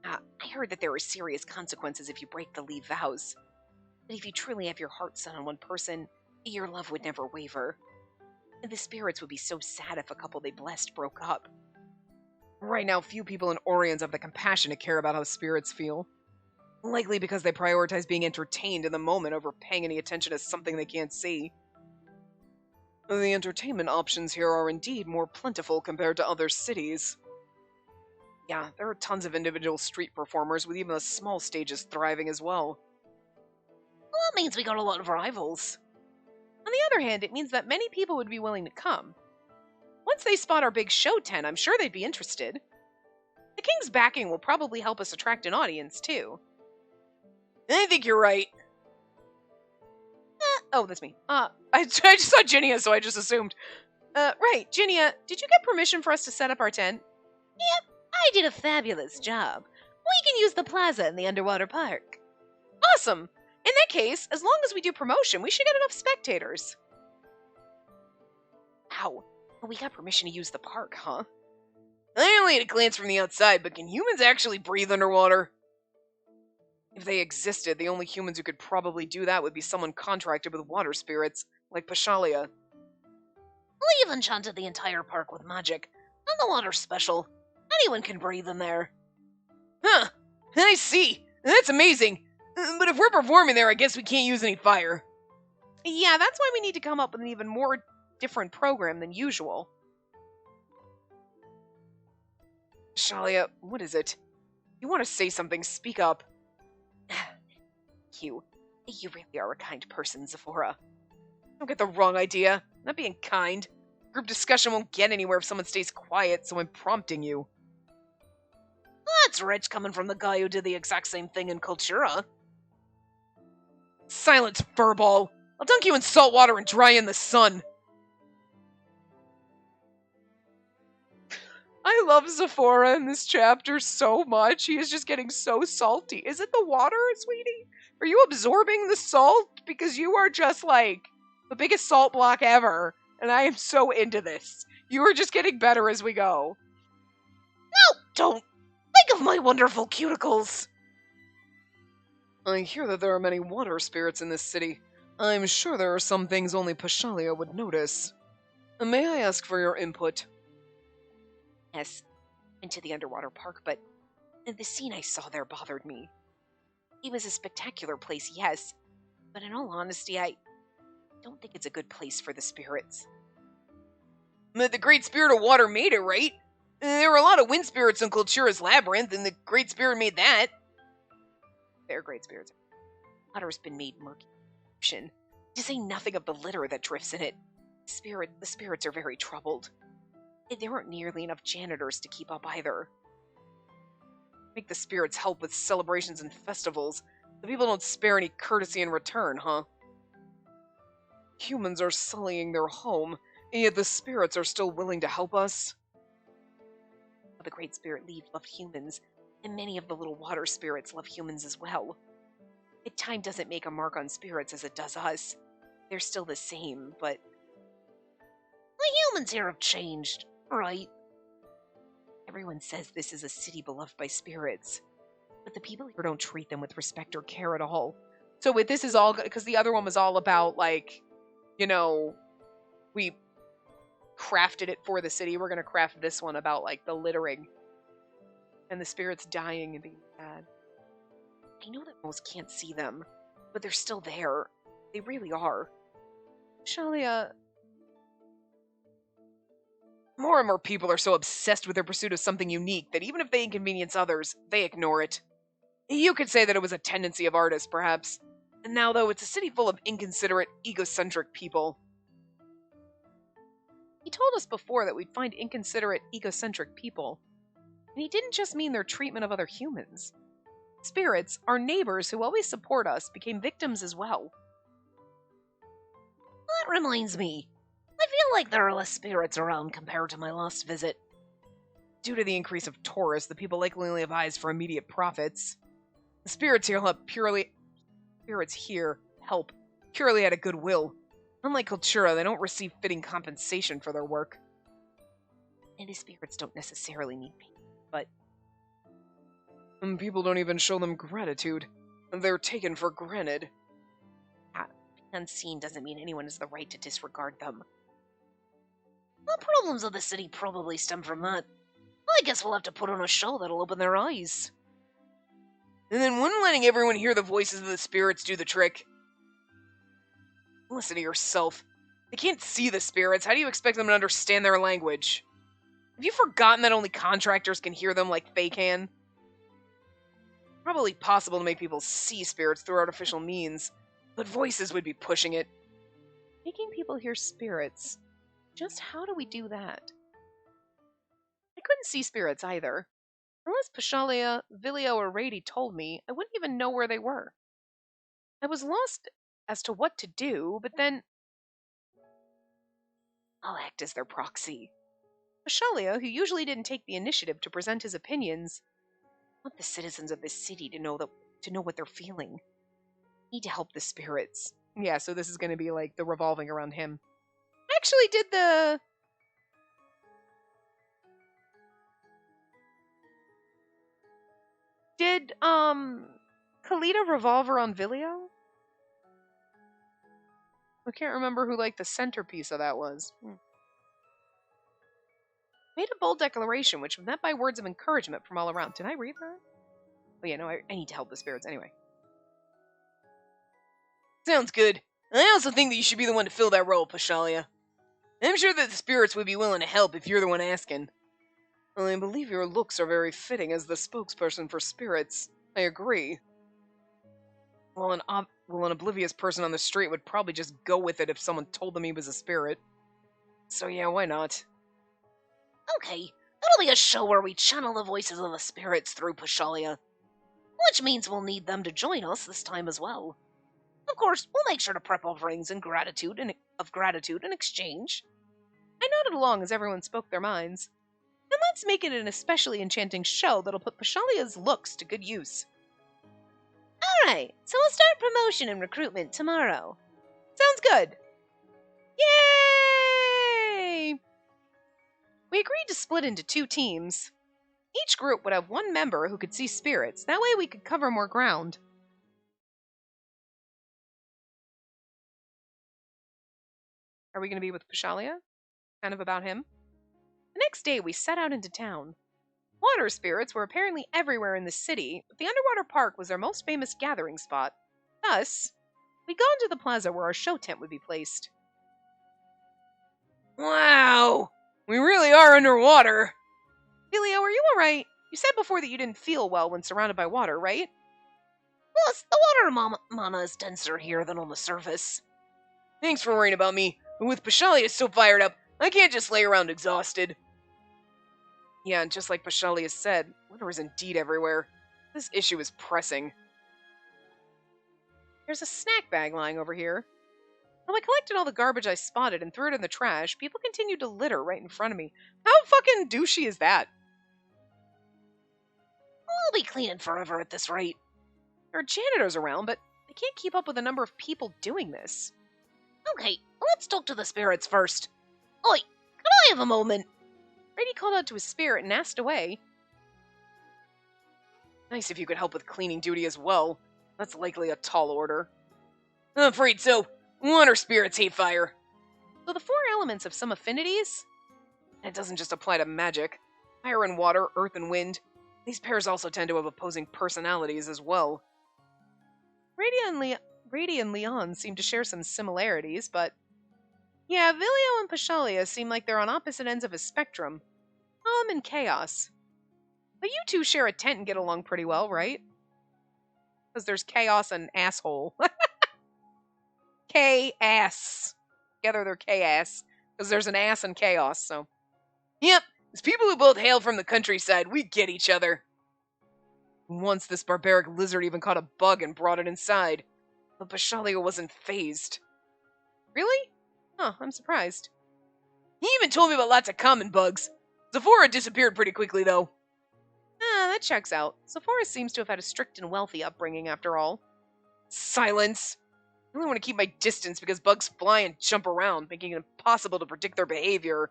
I heard that there are serious consequences if you break the leave vows. But if you truly have your heart set on one person, your love would never waver. And the spirits would be so sad if a couple they blessed broke up. Right now, few people in Orians have the compassion to care about how spirits feel. Likely because they prioritize being entertained in the moment over paying any attention to something they can't see. The entertainment options here are indeed more plentiful compared to other cities. Yeah, there are tons of individual street performers, with even the small stages thriving as well. Well, that means we got a lot of rivals. On the other hand, it means that many people would be willing to come. Once they spot our big show tent, I'm sure they'd be interested. The king's backing will probably help us attract an audience, too. I think you're right. Oh, that's me. I just saw Ginia, so I just assumed. Right, Ginia, did you get permission for us to set up our tent? Yep, I did a fabulous job. We can use the plaza in the underwater park. Awesome! In that case, as long as we do promotion, we should get enough spectators. Ow. We got permission to use the park, huh? I only had a glance from the outside, but can humans actually breathe underwater? If they existed, the only humans who could probably do that would be someone contracted with water spirits, like Pashalia. We've enchanted the entire park with magic, and the water's special. Anyone can breathe in there. Huh. I see. That's amazing. But if we're performing there, I guess we can't use any fire. Yeah, that's why we need to come up with an even more different program than usual. Shalia, what is it? You want to say something, speak up. You really are a kind person, Zephora. Don't get the wrong idea. I'm not being kind. Group discussion won't get anywhere if someone stays quiet, so I'm prompting you. That's rich coming from the guy who did the exact same thing in Kultura. Silence, furball! I'll dunk you in salt water and dry you in the sun. I love Zephora in this chapter so much. He is just getting so salty. Is it the water, sweetie? Are you absorbing the salt? Because you are just like the biggest salt block ever. And I am so into this. You are just getting better as we go. No, don't. Think of my wonderful cuticles. I hear that there are many water spirits in this city. I'm sure there are some things only Pashalia would notice. May I ask for your input? Yes, into the underwater park, but the scene I saw there bothered me. It was a spectacular place, yes, but in all honesty, I don't think it's a good place for the spirits. The Great Spirit of Water made it, right? There were a lot of wind spirits in Kultura's labyrinth, and the Great Spirit made that. They're great spirits. Water's been made murky. To say nothing of the litter that drifts in it. The spirits are very troubled. There aren't nearly enough janitors to keep up either. Make the spirits help with celebrations and festivals. The people don't spare any courtesy in return, huh? Humans are sullying their home, and yet the spirits are still willing to help us. The Great Spirit Leaf loved humans, and many of the little water spirits love humans as well. Time doesn't make a mark on spirits as it does us. They're still the same, but the humans here have changed, right? Everyone says this is a city beloved by spirits, but the people here don't treat them with respect or care at all. So wait, this is all because the other one was all about, like, you know, we crafted it for the city. We're going to craft this one about, like, the littering and the spirits dying and being sad. I know that most can't see them, but they're still there. They really are. Shalia, more and more people are so obsessed with their pursuit of something unique that even if they inconvenience others, they ignore it. You could say that it was a tendency of artists, perhaps. And now, though, it's a city full of inconsiderate, egocentric people. He told us before that we'd find inconsiderate, egocentric people. And he didn't just mean their treatment of other humans. Spirits, our neighbors who always support us, became victims as well. That reminds me. I feel like there are less spirits around compared to my last visit. Due to the increase of tourists, the people likely only have eyes for immediate profits. The spirits here help purely out of goodwill. Unlike Kultura, they don't receive fitting compensation for their work. And the spirits don't necessarily need payment, but and people don't even show them gratitude. They're taken for granted. Unseen doesn't mean anyone has the right to disregard them. The problems of the city probably stem from that. I guess we'll have to put on a show that'll open their eyes. And then wouldn't letting everyone hear the voices of the spirits do the trick? Listen to yourself. They can't see the spirits. How do you expect them to understand their language? Have you forgotten that only contractors can hear them like they can? Probably possible to make people see spirits through artificial means, but voices would be pushing it. Making people hear spirits. Just how do we do that? I couldn't see spirits either. Unless Pashalia, Vilio, or Rady told me, I wouldn't even know where they were. I was lost as to what to do, but then I'll act as their proxy. Pashalia, who usually didn't take the initiative to present his opinions, want the citizens of this city to know what they're feeling. Need to help the spirits. Yeah, so this is going to be like the revolving around him. I actually did the... Did, Kalita revolve around Vilio? I can't remember who, like, the centerpiece of that was. Made a bold declaration, which was met by words of encouragement from all around. Did I read that? Oh yeah, no, I need to help the spirits anyway. Sounds good. I also think that you should be the one to fill that role, Pashalia. I'm sure that the spirits would be willing to help if you're the one asking. Well, I believe your looks are very fitting as the spokesperson for spirits. I agree. Well, an oblivious person on the street would probably just go with it if someone told them he was a spirit. So yeah, why not? Okay, that'll be a show where we channel the voices of the spirits through Pashalia. Which means we'll need them to join us this time as well. Of course, we'll make sure to prep offerings of gratitude in exchange. I nodded along as everyone spoke their minds. Then let's make it an especially enchanting show that'll put Pashalia's looks to good use. Alright, so we'll start promotion and recruitment tomorrow. Sounds good. Yay! We agreed to split into 2 teams. Each group would have 1 member who could see spirits. That way we could cover more ground. Are we going to be with Pashalia? Kind of about him? The next day we set out into town. Water spirits were apparently everywhere in the city, but the underwater park was their most famous gathering spot. Thus, we'd gone to the plaza where our show tent would be placed. Wow! We really are underwater! Vilio, are you alright? You said before that you didn't feel well when surrounded by water, right? Plus, the water mana is denser here than on the surface. Thanks for worrying about me, but with Pashalia so fired up, I can't just lay around exhausted. Yeah, and just like Pashalia said, water is indeed everywhere. This issue is pressing. There's a snack bag lying over here. Though I collected all the garbage I spotted and threw it in the trash, people continued to litter right in front of me. How fucking douchey is that? We'll be cleaning forever at this rate. There are janitors around, but they can't keep up with the number of people doing this. Okay, let's talk to the spirits first. Oi, can I have a moment? Brady called out to his spirit and asked away. Nice if you could help with cleaning duty as well. That's likely a tall order. I'm afraid so. Water spirits hate fire. So the 4 elements have some affinities? It doesn't just apply to magic. Fire and water, earth and wind. These pairs also tend to have opposing personalities as well. Brady and Leon seem to share some similarities, but... yeah, Vilio and Pashalia seem like they're on opposite ends of a spectrum. Calm and chaos. But you 2 share a tent and get along pretty well, right? Because there's chaos and asshole. K-ass. Together they're K-ass. Because there's an ass and chaos, so... yep, as people who both hail from the countryside, we get each other. Once this barbaric lizard even caught a bug and brought it inside. But Pashalia wasn't fazed. Really? Huh, I'm surprised. He even told me about lots of common bugs. Zephora disappeared pretty quickly, though. Ah, that checks out. Zephora seems to have had a strict and wealthy upbringing, after all. Silence! I only want to keep my distance because bugs fly and jump around, making it impossible to predict their behavior.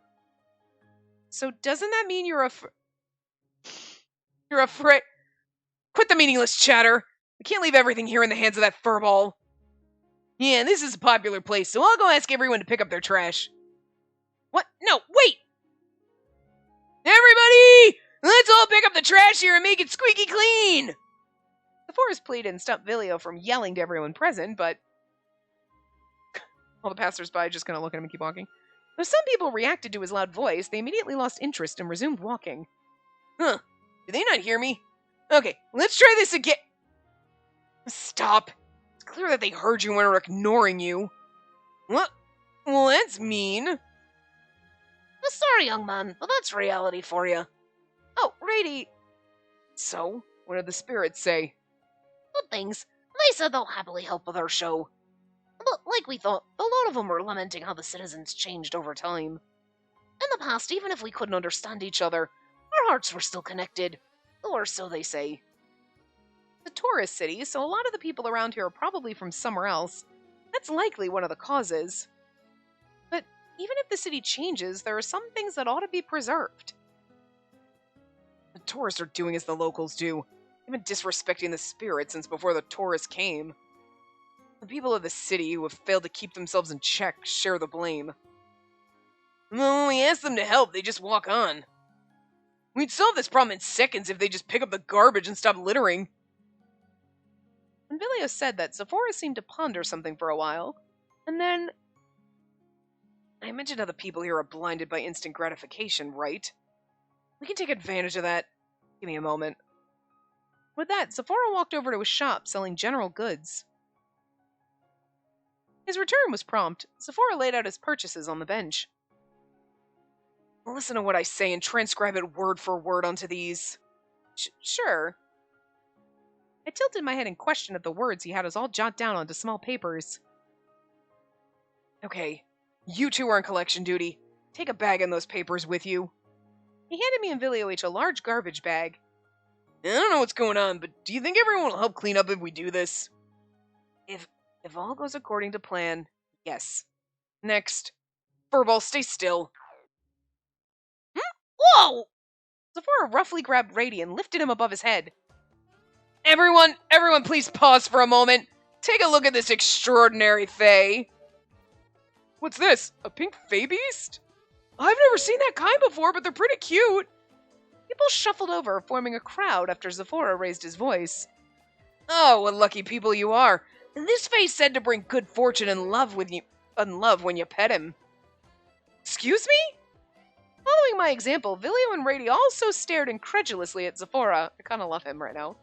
So doesn't that mean you're afraid? Quit the meaningless chatter! I can't leave everything here in the hands of that furball. Yeah, this is a popular place, so I'll go ask everyone to pick up their trash. What? No, wait! Everybody! Let's all pick up the trash here and make it squeaky clean! The forest pleaded and stopped Vilio from yelling to everyone present, but... all the passersby just kind of look at him and keep walking. Though some people reacted to his loud voice, they immediately lost interest and resumed walking. Huh. Did they not hear me? Okay, let's try this again. Stop. It's clear that they heard you and are ignoring you. What? Well, that's mean. Sorry, young man, but that's reality for you. Oh, Rady. So, what did the spirits say? Good things. They said they'll happily help with our show. But like we thought, a lot of them were lamenting how the citizens changed over time. In the past, even if we couldn't understand each other, our hearts were still connected. Or so they say. The tourist city, so a lot of the people around here are probably from somewhere else. That's likely one of the causes. But even if the city changes, there are some things that ought to be preserved. The tourists are doing as the locals do. They've been disrespecting the spirits since before the tourists came. The people of the city who have failed to keep themselves in check share the blame. When we ask them to help, they just walk on. We'd solve this problem in seconds if they just pick up the garbage and stop littering. When Vilio said that, Zephora seemed to ponder something for a while, and then... I mentioned how the people here are blinded by instant gratification, right? We can take advantage of that. Give me a moment. With that, Zephora walked over to a shop selling general goods. His return was prompt. Zephora laid out his purchases on the bench. Listen to what I say and transcribe it word for word onto these. Sure. I tilted my head in question at the words he had us all jot down onto small papers. Okay, you 2 are on collection duty. Take a bag and those papers with you. He handed me and Vilio each a large garbage bag. I don't know what's going on, but do you think everyone will help clean up if we do this? If all goes according to plan, yes. Next. Furball, stay still. Whoa! Sephora roughly grabbed Rady and lifted him above his head. Everyone, please pause for a moment. Take a look at this extraordinary fae. What's this? A pink fae beast? I've never seen that kind before, but they're pretty cute. People shuffled over, forming a crowd after Zephora raised his voice. Oh, what lucky people you are. This fae's said to bring good fortune and love when you pet him. Excuse me? Following my example, Vilio and Rady also stared incredulously at Zephora. I kind of love him right now.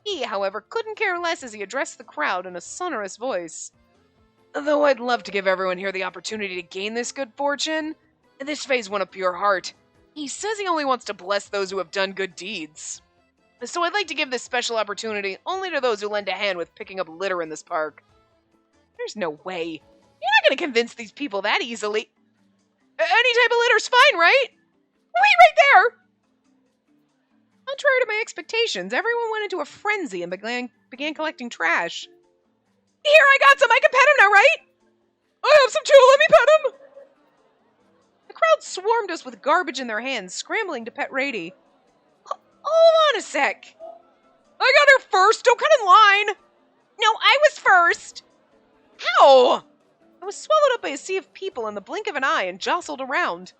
He, however, couldn't care less as he addressed the crowd in a sonorous voice. Though I'd love to give everyone here the opportunity to gain this good fortune, this fae's one of pure heart. He says he only wants to bless those who have done good deeds. So I'd like to give this special opportunity only to those who lend a hand with picking up litter in this park. There's no way. You're not going to convince these people that easily. Any type of litter's fine, right? Wait right there! Contrary to my expectations, everyone went into a frenzy and began collecting trash. Here, I got some! I can pet him now, right? I have some too! Let me pet him! The crowd swarmed us with garbage in their hands, scrambling to pet Rady. Hold on a sec. I got her first! Don't cut in line! No, I was first! How? I was swallowed up by a sea of people in the blink of an eye and jostled around.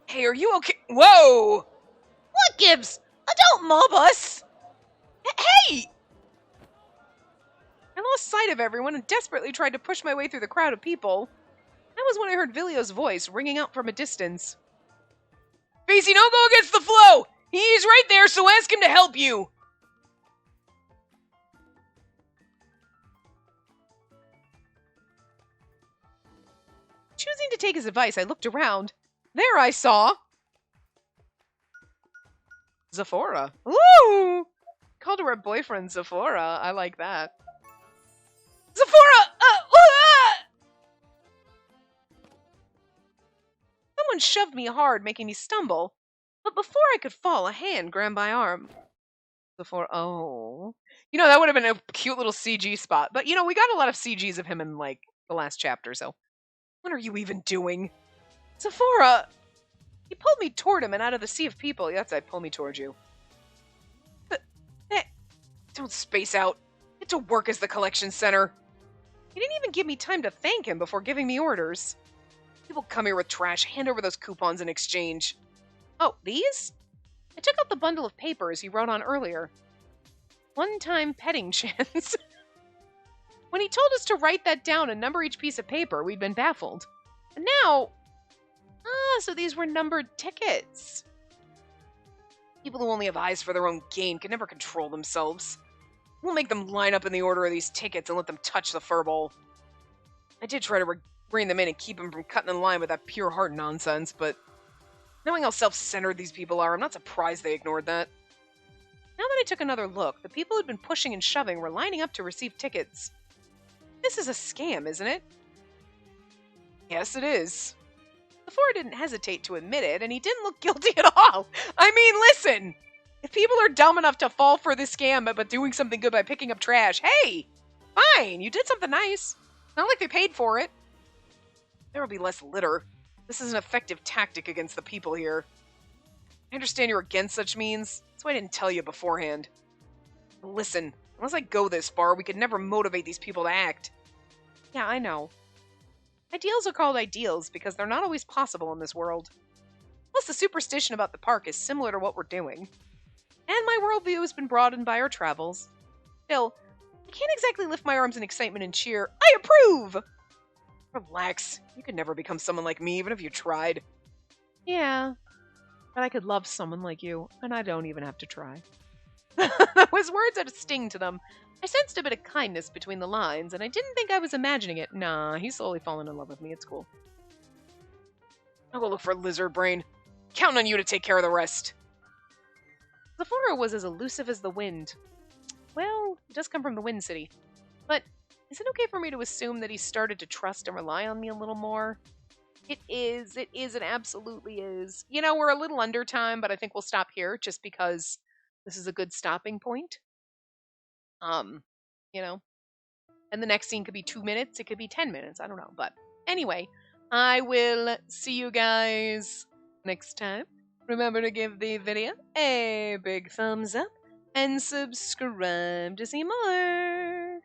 Hey, are you okay? Whoa! What gives? Don't mob us! Hey! I lost sight of everyone and desperately tried to push my way through the crowd of people. That was when I heard Vilio's voice ringing out from a distance. Facey, don't go against the flow! He's right there, so ask him to help you! Choosing to take his advice, I looked around. There I saw... Zephora. Ooh! Called her boyfriend Zephora. I like that. Zephora! Someone shoved me hard, making me stumble. But before I could fall, a hand grabbed my arm. Zephora, oh. You know, that would have been a cute little CG spot. But, you know, we got a lot of CGs of him in, like, the last chapter, so... What are you even doing? Zephora! He pulled me toward him and out of the sea of people. Yes, I pull me toward you. Don't space out. Get to work as the collection center. He didn't even give me time to thank him before giving me orders. People come here with trash, hand over those coupons in exchange. Oh, these? I took out the bundle of papers he wrote on earlier. One-time petting chance. When he told us to write that down and number each piece of paper, we'd been baffled. And now... so these were numbered tickets. People who only have eyes for their own gain can never control themselves. We'll make them line up in the order of these tickets and let them touch the furball. I did try to rein them in and keep them from cutting in line with that pure heart nonsense, but knowing how self-centered these people are, I'm not surprised they ignored that. Now that I took another look, the people who'd been pushing and shoving were lining up to receive tickets. This is a scam, isn't it? Yes, it is. Sephora didn't hesitate to admit it, and he didn't look guilty at all. I mean, listen! If people are dumb enough to fall for this scam but doing something good by picking up trash, hey! Fine, you did something nice. Not like they paid for it. There will be less litter. This is an effective tactic against the people here. I understand you're against such means. That's why I didn't tell you beforehand. But listen, unless I go this far, we could never motivate these people to act. Yeah, I know. Ideals are called ideals because they're not always possible in this world. Plus, the superstition about the park is similar to what we're doing. And my worldview has been broadened by our travels. Still, I can't exactly lift my arms in excitement and cheer, I approve! Relax. You could never become someone like me, even if you tried. Yeah, but I could love someone like you, and I don't even have to try. His words had a sting to them. I sensed a bit of kindness between the lines, and I didn't think I was imagining it. Nah, he's slowly fallen in love with me. It's cool. I'll go look for Lizard Brain. Counting on you to take care of the rest. Zephora was as elusive as the wind. Well, he does come from the Wind City. But is it okay for me to assume that he started to trust and rely on me a little more? It is. It is. It absolutely is. You know, we're a little under time, but I think we'll stop here just because this is a good stopping point. Um, you know, and the next scene could be 2 minutes. It could be 10 minutes. I don't know. But anyway, I will see you guys next time. Remember to give the video a big thumbs up and subscribe to see more.